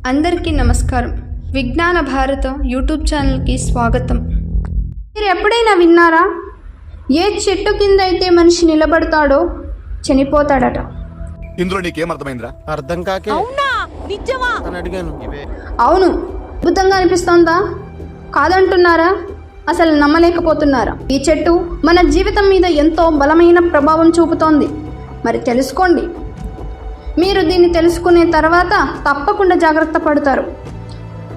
అందరికీ నమస్కారం. విజ్ఞాన భారత యూట్యూబ్ ఛానల్కి స్వాగతం. మీరు ఎప్పుడైనా విన్నారా? ఏ చెట్టు కింద అయితే మనిషి నిలబడతాడో చనిపోతాడట. ఇందులో నీకేం అర్థమైందిరా? అర్థం కాకే అవునా నిజమా అని అడిగాను. అవును, అద్భుతంగా అనిపిస్తోందా? కాదంటున్నారా? అసలు నమ్మలేకపోతున్నారా? ఈ చెట్టు మన జీవితం మీద ఎంతో బలమైన ప్రభావం చూపుతోంది. మరి తెలుసుకోండి. మీరు దీన్ని తెలుసుకునే తర్వాత తప్పకుండా జాగ్రత్త పడతారు.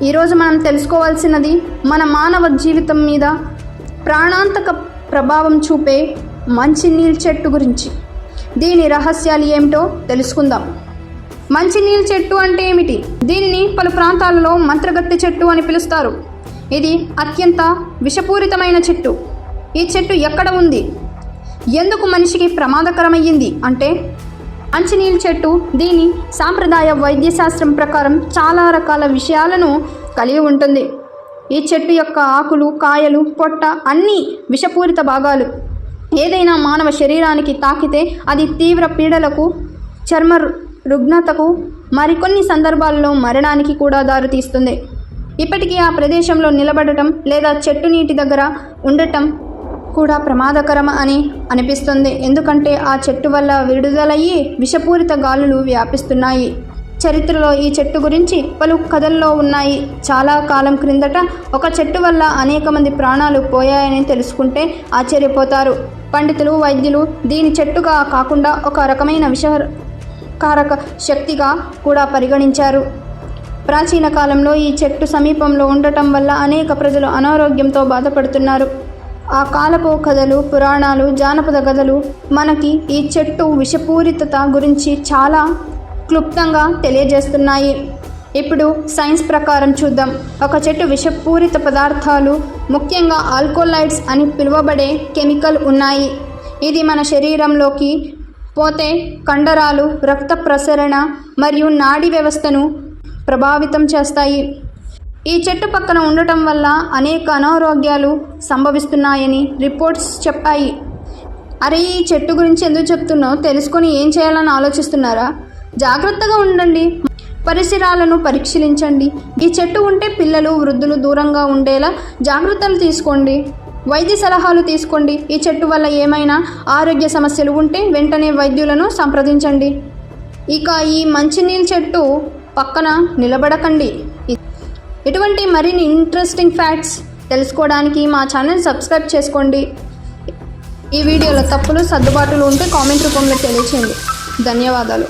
ఈరోజు మనం తెలుసుకోవాల్సినది మన మానవ జీవితం మీద ప్రాణాంతక ప్రభావం చూపే మంచినీళ్ళ చెట్టు గురించి. దీని రహస్యాలు ఏమిటో తెలుసుకుందాం. మంచినీళ్ళ చెట్టు అంటే ఏమిటి? దీనిని పలు ప్రాంతాలలో మంత్రగత్తె చెట్టు అని పిలుస్తారు. ఇది అత్యంత విషపూరితమైన చెట్టు. ఈ చెట్టు ఎక్కడ ఉంది, ఎందుకు మనిషికి ప్రమాదకరమయ్యింది అంటే, మంచినీళ్ళ చెట్టు దీని సాంప్రదాయ వైద్యశాస్త్రం ప్రకారం చాలా రకాల విషయాలను కలిగి ఉంటుంది. ఈ చెట్టు యొక్క ఆకులు, కాయలు, పొట్ట అన్నీ విషపూరిత భాగాలు. ఏదైనా మానవ శరీరానికి తాకితే అది తీవ్ర పీడలకు, చర్మ రుగ్మతకు, మరికొన్ని సందర్భాల్లో మరణానికి కూడా దారితీస్తుంది. ఇప్పటికీ ఆ ప్రదేశంలో నిలబడటం లేదా చెట్టు నీటి దగ్గర ఉండటం కూడా ప్రమాదకరం అని అనిపిస్తుంది. ఎందుకంటే ఆ చెట్టు వల్ల విడుదలయ్యి విషపూరిత గాలులు వ్యాపిస్తున్నాయి. చరిత్రలో ఈ చెట్టు గురించి పలు కథల్లో ఉన్నాయి. చాలా కాలం క్రిందట ఒక చెట్టు వల్ల అనేక మంది ప్రాణాలు పోయాయని తెలుసుకుంటే ఆశ్చర్యపోతారు. పండితులు, వైద్యులు దీని చెట్టుగా కాకుండా ఒక రకమైన విషకారక శక్తిగా కూడా పరిగణించారు. ప్రాచీన కాలంలో ఈ చెట్టు సమీపంలో ఉండటం వల్ల అనేక ప్రజలు అనారోగ్యంతో బాధపడుతున్నారు. ఆ కాలపు కథలు, పురాణాలు, జానపద కథలు మనకి ఈ చెట్టు విషపూరితత గురించి చాలా క్లుప్తంగా తెలియజేస్తున్నాయి. ఇప్పుడు సైన్స్ ప్రకారం చూద్దాం. ఒక చెట్టు విషపూరిత పదార్థాలు, ముఖ్యంగా ఆల్కలాయిడ్స్ అని పిలువబడే కెమికల్ ఉన్నాయి. ఇది మన శరీరంలోకి పోతే కండరాలు, రక్త ప్రసరణ మరియు నాడీ వ్యవస్థను ప్రభావితం చేస్తాయి. ఈ చెట్టు పక్కన ఉండటం వల్ల అనేక అనారోగ్యాలు సంభవిస్తున్నాయని రిపోర్ట్స్ చెప్పాయి. అరే, ఈ చెట్టు గురించి ఎందుకు చెప్తున్నావు? తెలుసుకొని ఏం చేయాలని ఆలోచిస్తున్నారా? జాగ్రత్తగా ఉండండి. పరిసరాలను పరిశీలించండి. ఈ చెట్టు ఉంటే పిల్లలు, వృద్ధులు దూరంగా ఉండేలా జాగ్రత్తలు తీసుకోండి. వైద్య సలహాలు తీసుకోండి. ఈ చెట్టు వల్ల ఏమైనా ఆరోగ్య సమస్యలు ఉంటే వెంటనే వైద్యులను సంప్రదించండి. ఇక ఈ మంచినీళ్ళ చెట్టు పక్కన నిలబడకండి. ఇటువంటి మరిన్ని ఇంట్రెస్టింగ్ ఫ్యాక్ట్స్ తెలుసుకోవడానికి మా ఛానల్ సబ్స్క్రైబ్ చేసుకోండి. ఈ వీడియోలో తప్పులు, సర్దుబాటులు ఉంటే కామెంట్ రూపంలో తెలియచేయండి. ధన్యవాదాలు.